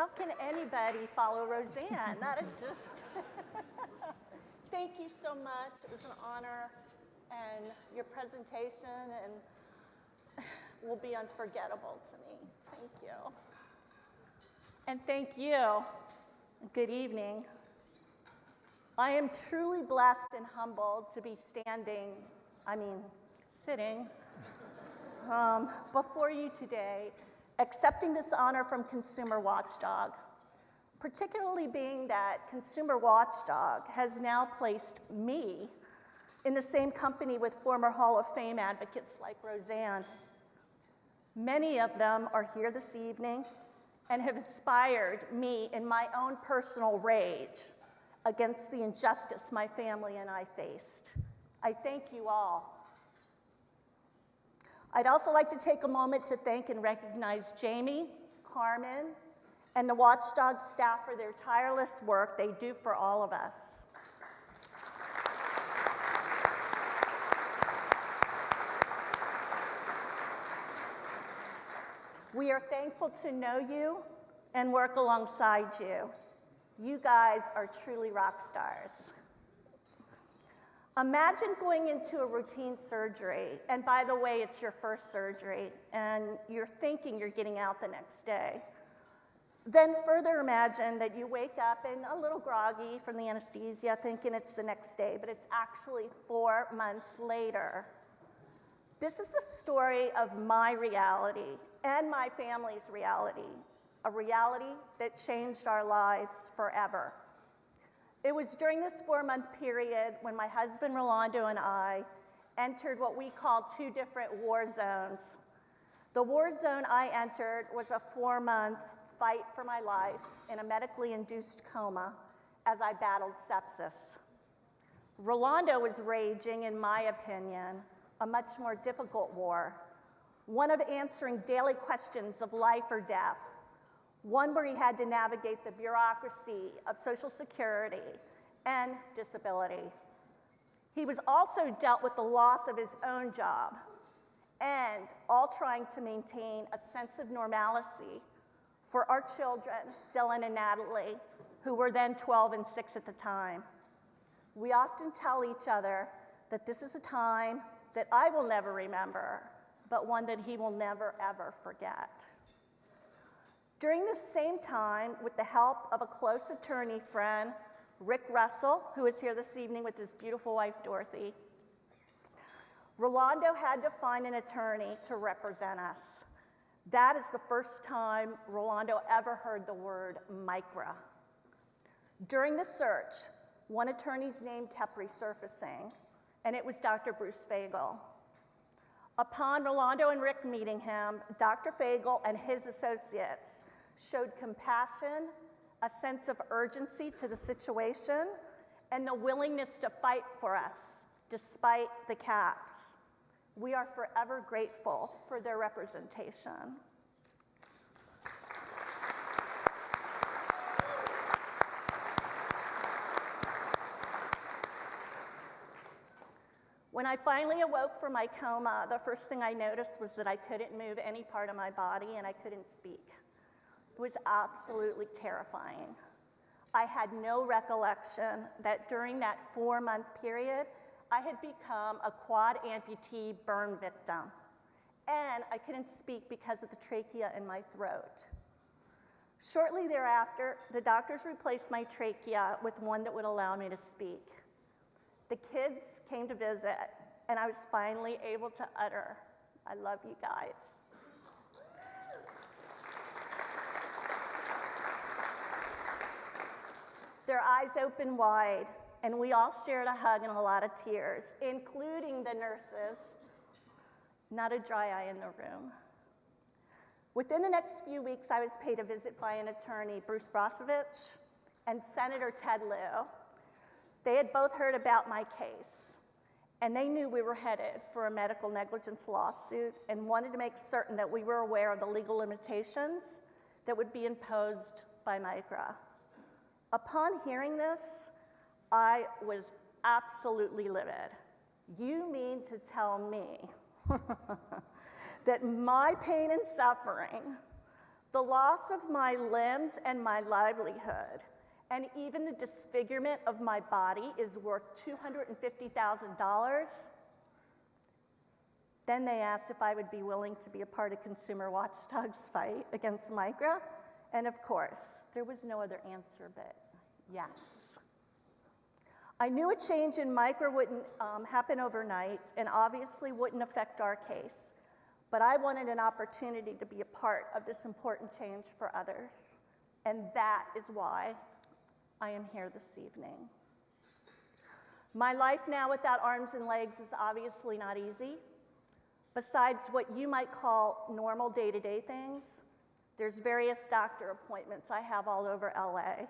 How can anybody follow Roseanne? That is just, thank you so much. It was an honor, and your presentation will be unforgettable to me. Thank you. And thank you. Good evening. I am truly blessed and humbled to be sitting before you today, accepting this honor from Consumer Watchdog, particularly being that Consumer Watchdog has now placed me in the same company with former Hall of Fame advocates like Roseanne. Many of them are here this evening and have inspired me in my own personal rage against the injustice my family and I faced. I thank you all. I'd also like to take a moment to thank and recognize Jamie, Carmen, and the Watchdog staff for their tireless work they do for all of us. We are thankful to know you and work alongside you. You guys are truly rock stars. Imagine going into a routine surgery, and by the way, it's your first surgery, and you're thinking you're getting out the next day. Then further imagine that you wake up and a little groggy from the anesthesia, thinking it's the next day, but it's actually 4 months later. This is the story of my reality and my family's reality, a reality that changed our lives forever. It was during this 4-month period when my husband Rolando and I entered what we call 2 different war zones. The war zone I entered was a 4-month fight for my life in a medically induced coma as I battled sepsis. Rolando was raging, in my opinion, a much more difficult war, one of answering daily questions of life or death, one where he had to navigate the bureaucracy of Social Security and disability. He was also dealt with the loss of his own job, and all trying to maintain a sense of normalcy for our children, Dylan and Natalie, who were then 12 and 6 at the time. We often tell each other that this is a time that I will never remember, but one that he will never, ever forget. During this same time, with the help of a close attorney friend, Rick Russell, who is here this evening with his beautiful wife, Dorothy, Rolando had to find an attorney to represent us. That is the first time Rolando ever heard the word MICRA. During the search, one attorney's name kept resurfacing, and it was Dr. Bruce Fagel. Upon Rolando and Rick meeting him, Dr. Fagel and his associates showed compassion, a sense of urgency to the situation, and the willingness to fight for us, despite the caps. We are forever grateful for their representation. When I finally awoke from my coma, the first thing I noticed was that I couldn't move any part of my body and I couldn't speak. It was absolutely terrifying. I had no recollection that during that 4-month period, I had become a quad amputee burn victim, and I couldn't speak because of the trachea in my throat. Shortly thereafter, the doctors replaced my trachea with one that would allow me to speak. The kids came to visit, and I was finally able to utter, "I love you guys." Their eyes opened wide, and we all shared a hug and a lot of tears, including the nurses. Not a dry eye in the room. Within the next few weeks, I was paid a visit by an attorney, Bruce Brosovich, and Senator Ted Lieu. They had both heard about my case, and they knew we were headed for a medical negligence lawsuit and wanted to make certain that we were aware of the legal limitations that would be imposed by MICRA. Upon hearing this, I was absolutely livid. You mean to tell me that my pain and suffering, The loss of my limbs and my livelihood, and even the disfigurement of my body is worth $250,000. Then they asked if I would be willing to be a part of Consumer Watchdog's fight against Micra, and of course, there was no other answer but yes. I knew a change in Micra wouldn't happen overnight and obviously wouldn't affect our case, but I wanted an opportunity to be a part of this important change for others, and that is why I am here this evening. My life now without arms and legs is obviously not easy. Besides what you might call normal day-to-day things, there's various doctor appointments I have all over LA.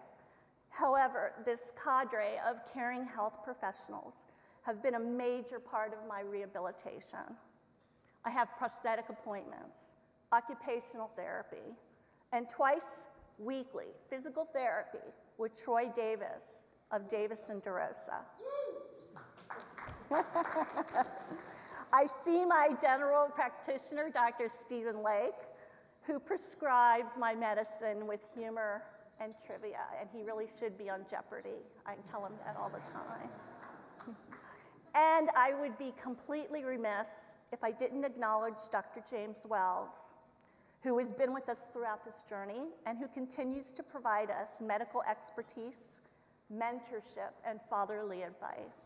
However, this cadre of caring health professionals have been a major part of my rehabilitation. I have prosthetic appointments, occupational therapy, and twice weekly physical therapy with Troy Davis of Davis and DeRosa. I see my general practitioner, Dr. Stephen Lake, who prescribes my medicine with humor and trivia, and he really should be on Jeopardy. I tell him that all the time. And I would be completely remiss if I didn't acknowledge Dr. James Wells, who has been with us throughout this journey and who continues to provide us medical expertise, mentorship, and fatherly advice.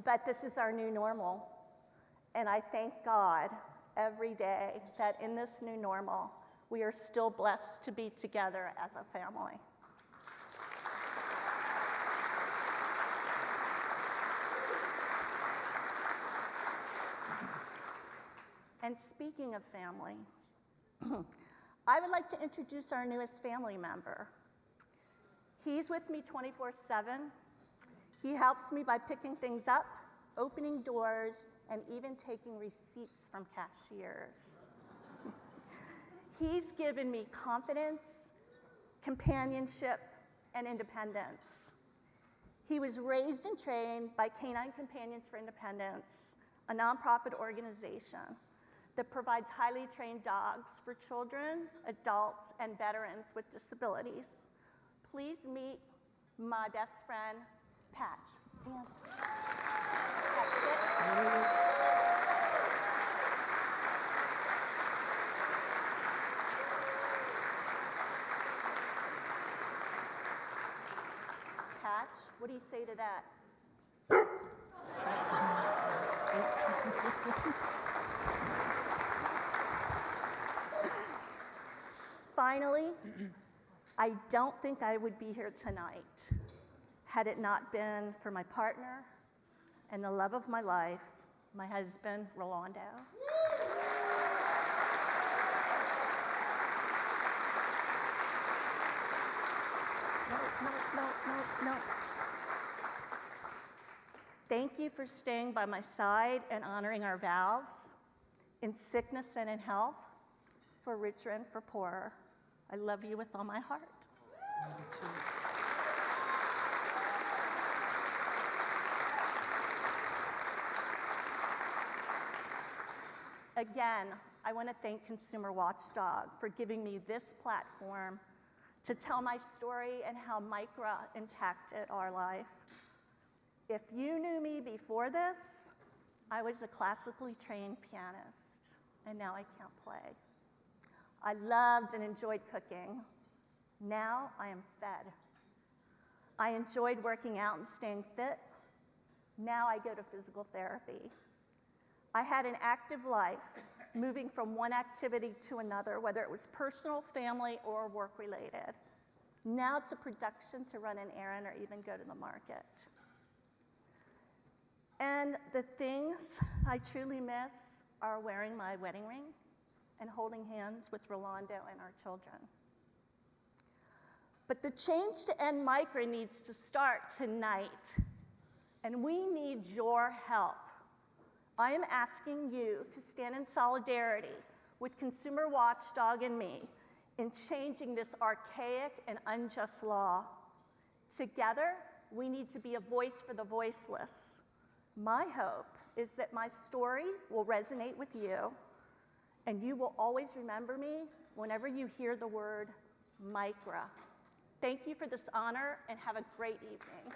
But this is our new normal, and I thank God every day that in this new normal, we are still blessed to be together as a family. And speaking of family, I would like to introduce our newest family member. He's with me 24/7. He helps me by picking things up, opening doors, and even taking receipts from cashiers. He's given me confidence, companionship, and independence. He was raised and trained by Canine Companions for Independence, a nonprofit organization that provides highly trained dogs for children, adults, and veterans with disabilities. Please meet my best friend, Patch. Stand. Patch, sit. Patch, what do you say to that? Finally, I don't think I would be here tonight had it not been for my partner and the love of my life, my husband, Rolando. No. Thank you for staying by my side and honoring our vows in sickness and in health, for richer and for poorer. I love you with all my heart. Again, I want to thank Consumer Watchdog for giving me this platform to tell my story and how Micra impacted our life. If you knew me before this, I was a classically trained pianist, and now I can't play. I loved and enjoyed cooking. Now I am fed. I enjoyed working out and staying fit. Now I go to physical therapy. I had an active life, moving from one activity to another, whether it was personal, family, or work-related. Now to production to run an errand or even go to the market. And the things I truly miss are wearing my wedding ring and holding hands with Rolando and our children. But the change to end Micra needs to start tonight, and we need your help. I am asking you to stand in solidarity with Consumer Watchdog and me in changing this archaic and unjust law. Together, we need to be a voice for the voiceless. My hope is that my story will resonate with you, and you will always remember me whenever you hear the word Micra. Thank you for this honor, and have a great evening.